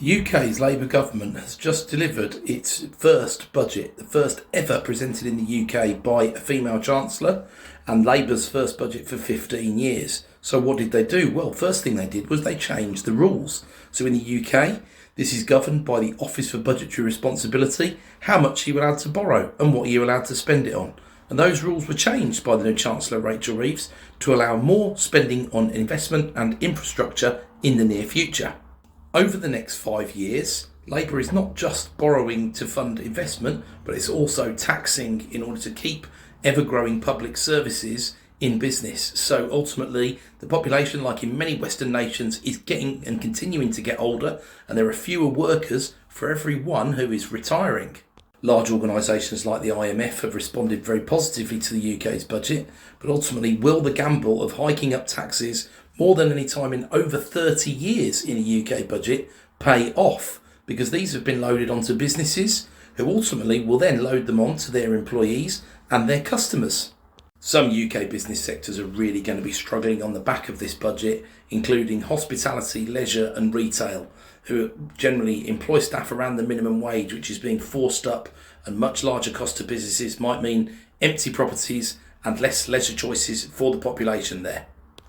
The UK's Labour government has just delivered its first budget, the first ever presented in the UK by a female chancellor, and Labour's first budget for 15 years. So what did they do? Well, first thing they did was they changed the rules. So in the UK, this is governed by the Office for Budgetary Responsibility, how much you're allowed to borrow and what you're allowed to spend it on. And those rules were changed by the new Chancellor, Rachel Reeves, to allow more spending on investment and infrastructure in the near future. Over the next 5 years, Labour is not just borrowing to fund investment, but it's also taxing in order to keep ever-growing public services in business. So ultimately, the population, like in many Western nations, is getting and continuing to get older, and there are fewer workers for every one who is retiring. Large organisations like the IMF have responded very positively to the UK's budget, but ultimately will the gamble of hiking up taxes more than any time in over 30 years in a UK budget pay off? Because these have been loaded onto businesses who ultimately will then load them on to their employees and their customers. Some UK business sectors are really going to be struggling on the back of this budget, including hospitality, leisure and retail, who generally employ staff around the minimum wage, which is being forced up, and much larger cost to businesses might mean empty properties and less leisure choices for the population there.